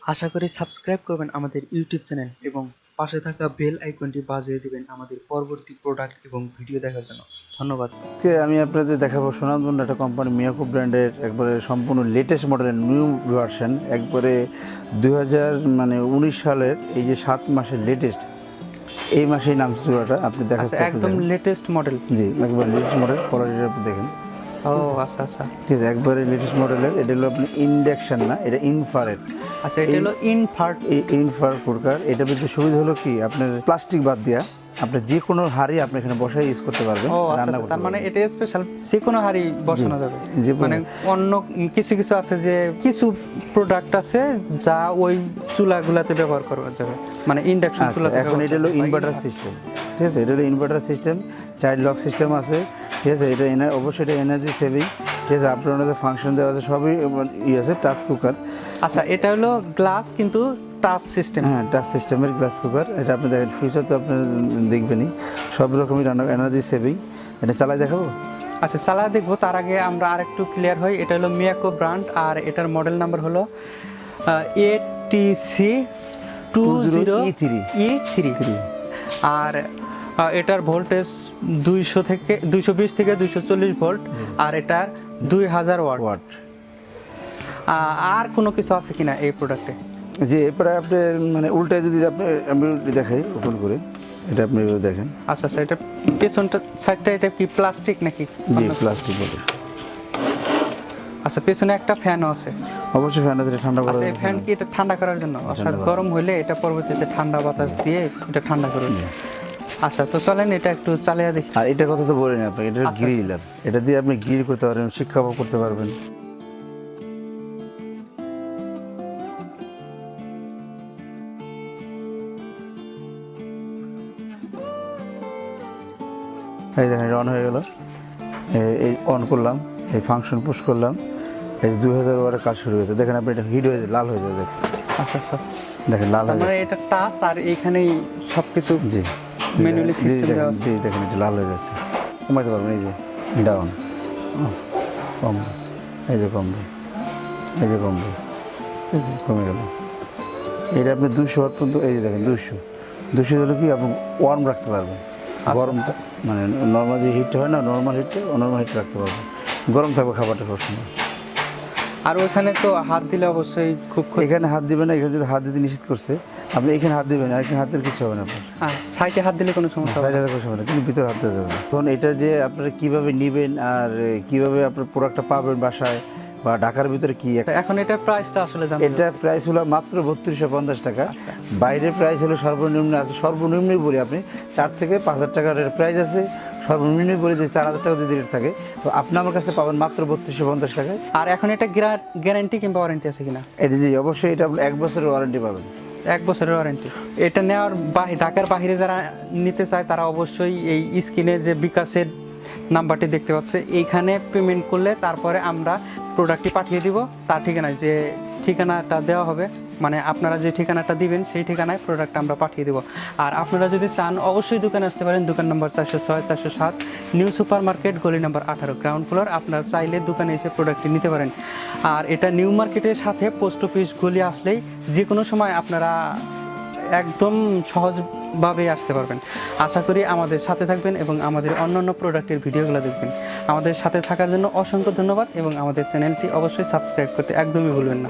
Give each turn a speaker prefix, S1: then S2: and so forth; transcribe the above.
S1: আশা করি সাবস্ক্রাইব করবেন আমাদের ইউটিউব চ্যানেল এবং পাশে থাকা বেল আইকনটি বাজিয়ে দিবেন আমাদের পরবর্তী প্রোডাক্ট এবং ভিডিও দেখার জন্য। ধন্যবাদ।
S2: আজকে আমি আপনাদের দেখাবো সুনামধন্য একটা কোম্পানি মিয়াকো ব্র্যান্ডের একবারে সম্পূর্ণ লেটেস্ট মডেলের নিউ ভার্সন, একবারে 2019 সালের এই যে 7 মাসের লেটেস্ট, এই মাসেই নামছে চূড়াটা আপনি দেখাচ্ছেন।
S1: একদম লেটেস্ট মডেল।
S2: জি, একবার লেটেস্ট মডেল, কোয়ালিটিটা আপনি দেখেন।
S1: ও আচ্ছা আচ্ছা,
S2: ঠিক আছে, একবারে লেটেস্ট মডেলের। এটা হলো আপনি ইন্ডাকশন না, এটা ইনফ্রারেড।
S1: আচ্ছা, এটা হলো
S2: ইনফ্রারেড কুকার। এটা কিন্তু সুবিধা হলো কি, আপনার প্লাস্টিক বাদ দিয়া আপনি যে কোনো হাঁড়ি আপনি এখানে বসাই ইউজ করতে পারবেন, রান্না করতে
S1: তার মানে এটা স্পেশাল, যে কোনো হাঁড়ি বসানো যাবে। মানে অন্য কিছু কিছু আছে যে কিছু প্রোডাক্ট আছে যা ওই চুলাগুলাতে ব্যবহার করা যাবে, মানে ইন্ডাকশন চুলাতে।
S2: এখন এটা হলো ইনভার্টার সিস্টেম, ঠিক আছে, এটা হলো inverter system, child lock system আছে, ঠিক আছে। এটা অবশ্যই এটা এনার্জি সেভিং, ঠিক আছে। আপনার ওনাদের ফাংশন দেওয়া আছে, সবই আছে। Touch cooker.
S1: আচ্ছা, এটা হলো গ্লাস কিন্তু টাচ সিস্টেম।
S2: হ্যাঁ, টাচ সিস্টেমের গ্লাস কুকার। এটা আপনি দেখেন, ফিউচার তো আপনি দেখবেনই, সব রকমই রান্না, এনার্জি সেভিং। এটা চালাই দেখাবো।
S1: আচ্ছা, চালা দেখবো। তার আগে আমরা আরেকটু ক্লিয়ার হই। এটা হলো মিয়াকো ব্র্যান্ড আর এটার মডেল নাম্বার হলো ATC 20E3 আর এটার ভোল্টেজ 220 থেকে 240 ভোল্ট আর এটার 2000 ওয়াট। আর কোনো কিছু আছে কিনা এই প্রোডাক্টে?
S2: যে এরপরে আপনি মানে উল্টায় যদি আমি দেখাই ওপেন করে, এটা আপনি দেখেন।
S1: আচ্ছা আচ্ছা, এটা পেছনটা সাইডটা এটা কি প্লাস্টিক নাকি?
S2: জি, প্লাস্টিক বলে।
S1: আচ্ছা, পেছনে একটা ফ্যানও আছে।
S2: অবশ্যই ফ্যান আছে, ঠান্ডা করার।
S1: আচ্ছা, এই ফ্যান কি এটা ঠান্ডা করার জন্য? অর্থাৎ গরম হলে এটা পরবর্তীতে ঠান্ডা বাতাস দিয়ে এটা ঠান্ডা করে। আচ্ছা, তো চলেন এটা একটু চালিয়ে দেখি।
S2: আর এটার কথা তো বলিনি আপনাকে, এটা গ্রিলার। এটা দিয়ে আপনি গ্রিল করতে পারবেন, শিক্ষা করতে পারবেন। এই দেখেন, এটা অন হয়ে গেল। এই অন করলাম, এই ফাংশন পুশ করলাম, এই 2000 ওয়াটের কাজ শুরু হয়েছে। দেখেন আপনি, এটা হিট হয়ে লাল হয়ে যাবে।
S1: আচ্ছা আচ্ছা,
S2: দেখেন লাল হয়ে
S1: মানে এটা টাচ আর এইখানেই সবকিছু
S2: জি
S1: ম্যানুয়ালি সিস্টেম দেওয়া আছে।
S2: জি, দেখেন এটা লাল হয়ে যাচ্ছে। কমাইতে পারবেন, এই যে ডাউন, কম, এই যে কমবে, এই যে কমবে, এই যে কমে গেল। এটা আপনি 200 ওয়াট পর্যন্ত, এই যে দেখেন 200 হলে কি আপনি ওয়ার্ম রাখতে পারবেন। গরমটা মানে নর্মাল যে হিটটা হয় না, নর্মাল হিটে রাখতে পারবেন, গরম থাকবে খাবারটা সবসময়।
S1: আর ওইখানে তো হাত দিলে অবশ্যই খুব
S2: এখানে হাত দিবেন না, এখানে যদি হাত দিতে নিষেধ করছে, আপনি এখানে হাত দিবেন, আর এখানে হাত দিলে কিছু হবে না আপনার।
S1: সাইডে হাত দিলে কোনো সমস্যা হবে না,
S2: কোনো সমস্যা, কিন্তু ভিতরে হাত দেওয়া যাবে না। এখন এটা যে আপনারা কীভাবে নেবেন আর কীভাবে আপনার প্রোডাক্টটা পাবেন বাসায় বা ঢাকার ভিতরে কি,
S1: এখন এটার প্রাইসটা আসলে জানেন?
S2: এটা প্রাইস হলো মাত্র 3250 টাকা। বাইরের প্রাইস হলো সর্বনিম্ন আছে, সর্বনিম্নই বলি আপনি 4 থেকে 5000 টাকার প্রাইস আছে, সর্বনিম্নই বলি যে 4000 টাকা যদি রেট থাকে, তো আপনি আমার কাছে পাবেন মাত্র 3250 টাকায়।
S1: আর এখন এটা গ্যারান্টি কিংবা ওয়ারেন্টি আছে কিনা?
S2: এটা জি, অবশ্যই এটা 1 বছরের ওয়ারেন্টি পাবেন।
S1: 1 বছরের ওয়ারেন্টি। এটা নেওয়ার ঢাকার বাইরে যারা নিতে চায় তারা অবশ্যই এই স্ক্রিনে যে বিকাশের নাম্বারটি দেখতে পাচ্ছে, এইখানে পেমেন্ট করলে তারপরে আমরা প্রোডাক্টটি পাঠিয়ে দিব তার ঠিকানায়। যে ঠিকানাটা দেওয়া হবে, মানে আপনারা যে ঠিকানাটা দিবেন সেই ঠিকানায় প্রোডাক্ট আমরা পাঠিয়ে দেবো। আর আপনারা যদি চান অবশ্যই দোকানে আসতে পারেন। দোকান নম্বর 406 407 নিউ সুপার মার্কেট, গলি নম্বর 18, গ্রাউন্ড ফ্লোর। আপনারা চাইলে দোকানে এসে প্রোডাক্টটি নিতে পারেন। আর এটা নিউ মার্কেটের সাথে পোস্ট অফিস গলি আসলেই যে কোনো সময় আপনারা একদম সহজভাবে আসতে পারবেন। আশা করি আমাদের সাথে থাকবেন এবং আমাদের অন্যান্য প্রোডাক্টের ভিডিওগুলো দেখবেন। আমাদের সাথে থাকার জন্য অসংখ্য ধন্যবাদ এবং আমাদের চ্যানেলটি অবশ্যই সাবস্ক্রাইব করতে একদমই ভুলবেন না।